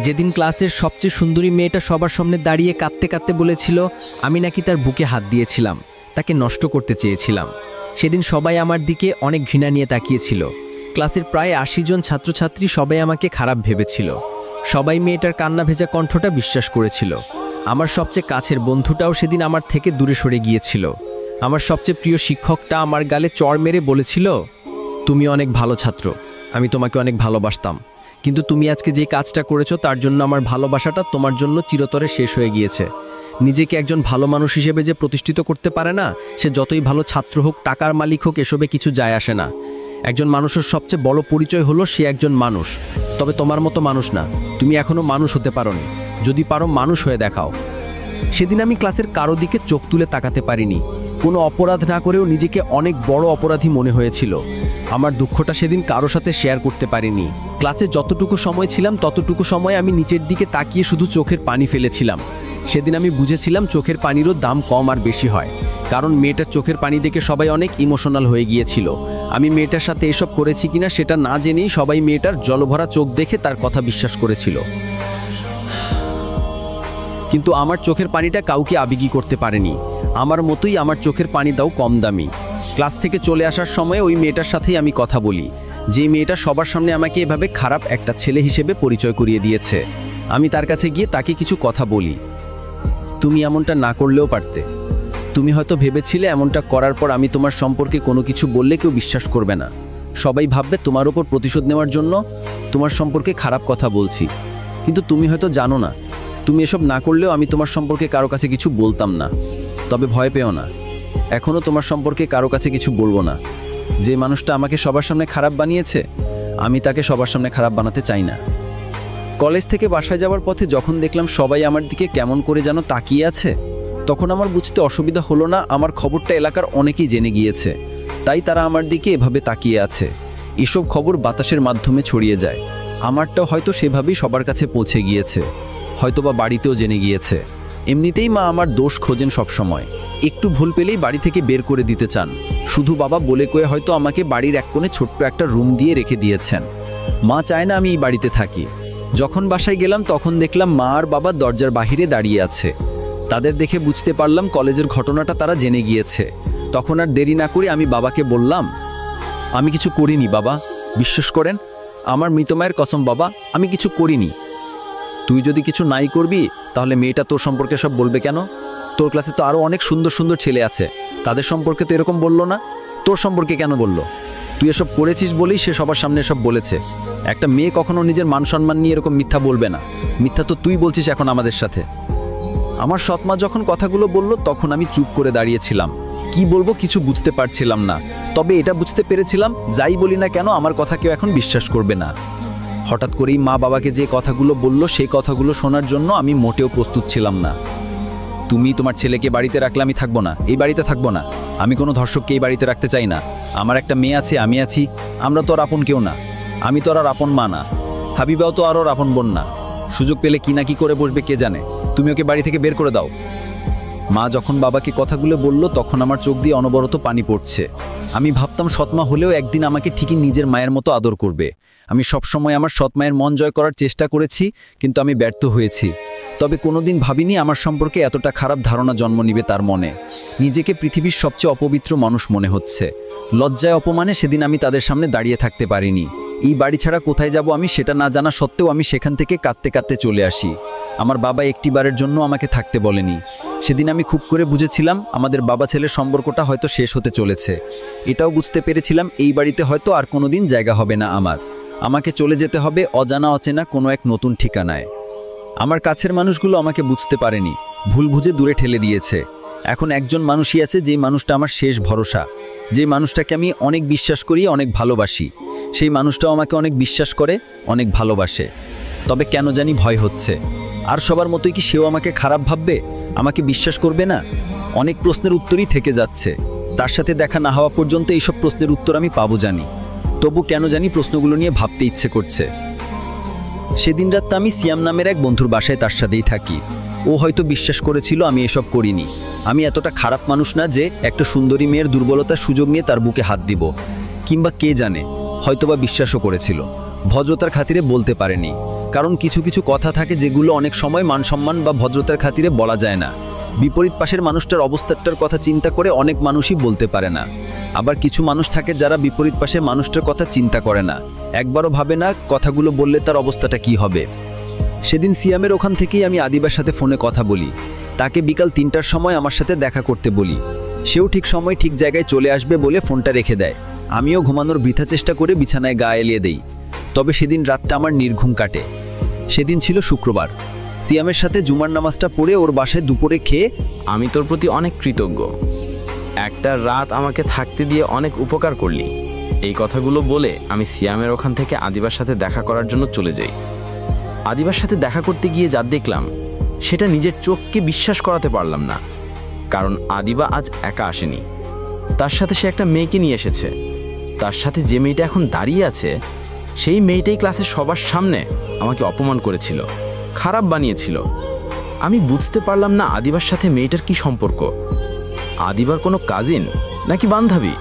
যেদিন ক্লাসের সবচেয়ে সুন্দরী মেয়েটা সবার সামনে দাঁড়িয়ে কাঁদতে কাঁদতে বলেছিল আমি নাকি তার বুকে হাত দিয়েছিলাম, তাকে নষ্ট করতে চেয়েছিলাম। সেদিন সবাই আমার দিকে অনেক ঘৃণা নিয়ে তাকিয়েছিল। ক্লাসের প্রায় ৮০ জন ছাত্রছাত্রী সবাই আমাকে খারাপ ভেবেছিল। সবাই মেয়েটার কান্না ভেজা কণ্ঠটা বিশ্বাস করেছিল। আমার সবচেয়ে কাছের বন্ধুটাও সেদিন আমার থেকে দূরে সরে গিয়েছিল। আমার সবচেয়ে প্রিয় শিক্ষকটা আমার গালে চড় মেরে বলেছিল, তুমি অনেক ভালো ছাত্র, আমি তোমাকে অনেক ভালোবাসতাম, কিন্তু তুমি আজকে যে কাজটা করেছো তার জন্য আমার ভালোবাসাটা তোমার জন্য চিরতরে শেষ হয়ে গিয়েছে। নিজেকে একজন ভালো মানুষ হিসেবে যে প্রতিষ্ঠিত করতে পারে না, সে যতই ভালো ছাত্র হোক, টাকার মালিক হোক, এসবে কিছু যায় আসে না। একজন মানুষের সবচেয়ে বড় পরিচয় হলো সে একজন মানুষ। তবে তোমার মতো মানুষ না, তুমি এখনো মানুষ হতে পারোনি। যদি পারো মানুষ হয়ে দেখাও। সেদিন আমি ক্লাসের কারো দিকে চোখ তুলে তাকাতে পারিনি। কোনো অপরাধ না করেও নিজেকে অনেক বড় অপরাধী মনে হয়েছিল। আমার দুঃখটা সেদিন কারো সাথে শেয়ার করতে পারিনি। ক্লাসে যতটুকু সময় ছিলাম ততটুকু সময় আমি নিচের দিকে তাকিয়ে শুধু চোখের পানি ফেলেছিলাম। সেদিন আমি বুঝেছিলাম চোখের পানিরও দাম কম আর বেশি হয়, কারণ মেয়েটার চোখের পানি দেখে সবাই অনেক ইমোশনাল হয়ে গিয়েছিল। আমি মেয়েটার সাথে এসব করেছি কিনা সেটা না জেনেই সবাই মেয়েটার জলভরা চোখ দেখে তার কথা বিশ্বাস করেছিল। কিন্তু আমার চোখের পানিটা কাউকে আবেগী করতে পারেনি। আমার মতোই আমার চোখের পানিটাও কম দামি। ক্লাস থেকে চলে আসার সময় ওই মেয়েটার সাথেই আমি কথা বলি, যে মেয়েটা সবার সামনে আমাকে এভাবে খারাপ একটা ছেলে হিসেবে পরিচয় করিয়ে দিয়েছে। আমি তার কাছে গিয়ে তাকে কিছু কথা বলি। তুমি এমনটা না করলেও পারতে। তুমি হয়তো ভেবেছিলে এমনটা করার পর আমি তোমার সম্পর্কে কোনো কিছু বললে কেউ বিশ্বাস করবে না। সবাই ভাববে তোমার ওপর প্রতিশোধ নেওয়ার জন্য তোমার সম্পর্কে খারাপ কথা বলছি। কিন্তু তুমি হয়তো জানো না, তুমি এসব না করলেও আমি তোমার সম্পর্কে কারো কাছে কিছু বলতাম না। তবে ভয় পেও না, এখনও তোমার সম্পর্কে কারো কাছে কিছু বলবো না। যে মানুষটা আমাকে সবার সামনে খারাপ বানিয়েছে, আমি তাকে সবার সামনে খারাপ বানাতে চাই না। কলেজ থেকে বাসায় যাওয়ার পথে যখন দেখলাম সবাই আমার দিকে কেমন করে যেন তাকিয়ে আছে, তখন আমার বুঝতে অসুবিধা হলো না আমার খবরটা এলাকার অনেকেই জেনে গিয়েছে, তাই তারা আমার দিকে এভাবে তাকিয়ে আছে। এসব খবর বাতাসের মাধ্যমে ছড়িয়ে যায়। আমারটাও হয়তো সেভাবেই সবার কাছে পৌঁছে গিয়েছে, হয়তোবা বাড়িতেও জেনে গিয়েছে। এমনিতেই মা আমার দোষ খোঁজেন সবসময়। একটু ভুল পেলেই বাড়ি থেকে বের করে দিতে চান। শুধু বাবা বলে কয়ে হয়তো আমাকে বাড়ির এক কোণে ছোট্ট একটা রুম দিয়ে রেখে দিয়েছেন। মা চায় না আমি এই বাড়িতে থাকি। যখন বাসায় গেলাম তখন দেখলাম মা আর বাবা দরজার বাহিরে দাঁড়িয়ে আছে। তাদের দেখে বুঝতে পারলাম কলেজের ঘটনাটা তারা জেনে গিয়েছে। তখন আর দেরি না করে আমি বাবাকে বললাম, আমি কিছু করিনি বাবা, বিশ্বাস করেন, আমার মৃত মায়ের কসম বাবা, আমি কিছু করিনি। তুই যদি কিছু নাই করবি তাহলে মেয়েটা তোর সম্পর্কে সব বলবে কেন? তোর ক্লাসে তো আরও অনেক সুন্দর সুন্দর ছেলে আছে, তাদের সম্পর্কে তো এরকম বললো না, তোর সম্পর্কে কেন বললো? তুই এসব করেছিস বলেই সে সবার সামনে এসব বলেছে। একটা মেয়ে কখনো নিজের মান সম্মান নিয়ে এরকম মিথ্যা বলবে না। মিথ্যা তো তুই বলছিস এখন আমাদের সাথে। আমার সৎমা যখন কথাগুলো বলল তখন আমি চুপ করে দাঁড়িয়েছিলাম। কি বলবো কিছু বুঝতে পারছিলাম না। তবে এটা বুঝতে পেরেছিলাম, যাই বলি না কেন আমার কথা কেউ এখন বিশ্বাস করবে না। হঠাৎ করেই মা বাবাকে যে কথাগুলো বলল সেই কথাগুলো শোনার জন্য আমি মোটেও প্রস্তুত ছিলাম না। তুমি তোমার ছেলেকে বাড়িতে রাখলে আমি থাকবো না, এই বাড়িতে থাকবো না। আমি কোনো ধর্ষককে এই বাড়িতে রাখতে চাই না। আমার একটা মেয়ে আছে, আমি আছি, আমরা তো আর আপন কেউ না। আমি তো আর আপন মা না, হাবিবাও তো আরও আপন বোন না। সুযোগ পেলে কি না কি করে বসবে কে জানে। তুমি ওকে বাড়ি থেকে বের করে দাও। মা যখন বাবাকে কথাগুলো বলল তখন আমার চোখ দিয়ে অনবরত পানি পড়ছে। আমি ভাবতাম সৎমা হলেও একদিন আমাকে ঠিকই নিজের মায়ের মতো আদর করবে। আমি সবসময় আমার সৎ মায়ের মন জয় করার চেষ্টা করেছি, কিন্তু আমি ব্যর্থ হয়েছি। তবে কোনোদিন ভাবিনি আমার সম্পর্কে এতটা খারাপ ধারণা জন্ম নিবে তার মনে। নিজেকে পৃথিবীর সবচেয়ে অপবিত্র মানুষ মনে হচ্ছে। লজ্জায় অপমানে সেদিন আমি তাদের সামনে দাঁড়িয়ে থাকতে পারিনি। এই বাড়ি ছাড়া কোথায় যাব আমি সেটা না জানা সত্ত্বেও আমি সেখান থেকে কাঁদতে কাঁদতে চলে আসি। আমার বাবা একটিবারের জন্য আমাকে থাকতে বলেনি। সেদিন আমি খুব করে বুঝেছিলাম আমাদের বাবা ছেলের সম্পর্কটা হয়তো শেষ হতে চলেছে। এটাও বুঝতে পেরেছিলাম এই বাড়িতে হয়তো আর কোনোদিন জায়গা হবে না আমার। আমাকে চলে যেতে হবে অজানা অচেনা কোনো এক নতুন ঠিকানায়। আমার কাছের মানুষগুলো আমাকে বুঝতে পারেনি, ভুল বুঝে দূরে ঠেলে দিয়েছে। এখন একজন মানুষই আছে যেই মানুষটা আমার শেষ ভরসা, যে মানুষটাকে আমি অনেক বিশ্বাস করি, অনেক ভালোবাসি। সেই মানুষটাও আমাকে অনেক বিশ্বাস করে, অনেক ভালোবাসে। তবে কেন জানি ভয় হচ্ছে, আর সবার মতোই কি সেও আমাকে খারাপ ভাববে, আমাকে বিশ্বাস করবে না? অনেক প্রশ্নের উত্তরই থেকে যাচ্ছে। তার সাথে দেখা না হওয়া পর্যন্ত এইসব প্রশ্নের উত্তর আমি পাবো জানি, তবু কেন জানি প্রশ্নগুলো নিয়ে ভাবতে ইচ্ছে করছে। সেদিন রাত আমি সিয়াম নামের এক বন্ধুর বাসায় তার সাথেই থাকি। ও হয়তো বিশ্বাস করেছিল আমি এসব করিনি। আমি এতটা খারাপ মানুষ না যে একটা সুন্দরী মেয়ের দুর্বলতার সুযোগ নিয়ে তার বুকে হাত দিব, কিংবা কে জানে হয়তোবা বিশ্বাসও করেছিল। ভদ্রতার খাতিরে বলতে পারেনি। কারণ কিছু কিছু কথা থাকে যেগুলো অনেক সময় মানসম্মান বা ভদ্রতার খাতিরে বলা যায় না। বিপরীত পাশের মানুষটার অবস্থাটার কথা চিন্তা করে অনেক মানুষই বলতে পারে না। আবার কিছু মানুষ থাকে যারা বিপরীত পাশের মানুষটার কথা চিন্তা করে না, একবারও ভাবে না কথাগুলো বললে তার অবস্থাটা কি হবে। সেদিন সিয়ামের ওখান থেকেই আমি আদিবার সাথে ফোনে কথা বলি। তাকে বিকাল 3টার সময় আমার সাথে দেখা করতে বলি। সেও ঠিক সময় ঠিক জায়গায় চলে আসবে বলে ফোনটা রেখে দেয়। আমিও ঘুমানোর বৃথা চেষ্টা করে বিছানায় গা এলিয়ে দেই। তবে সেদিন রাতটা আমার নির্ঘুম কাটে। সেদিন ছিল শুক্রবার। সিয়ামের সাথে জুমার নামাজটা পড়ে ওর বাসায় দুপুরে খেয়ে আমি তোর প্রতি অনেক কৃতজ্ঞ। একটা রাত আমাকে থাকতে দিয়ে অনেক উপকার করলি। এই কথাগুলো বলে আমি সিয়ামের ওখান থেকে আদিবার সাথে দেখা করার জন্য চলে যাই। আদিবার সাথে দেখা করতে গিয়ে যা দেখলাম সেটা নিজের চোখকে বিশ্বাস করাতে পারলাম না। কারণ আদিবা আজ একা আসেনি, তার সাথে সে একটা মেয়েকে নিয়ে এসেছে। তার সাথে যে মেয়েটা এখন দাঁড়িয়ে আছে সেই মেয়েটাই ক্লাসের সবার সামনে আমাকে অপমান করেছিল, খারাপ বানিয়েছিল। আমি বুঝতে পারলাম না আদিবার সাথে মেয়েটার কি সম্পর্ক। আদিবার কোনো কাজিন নাকি বান্ধবী?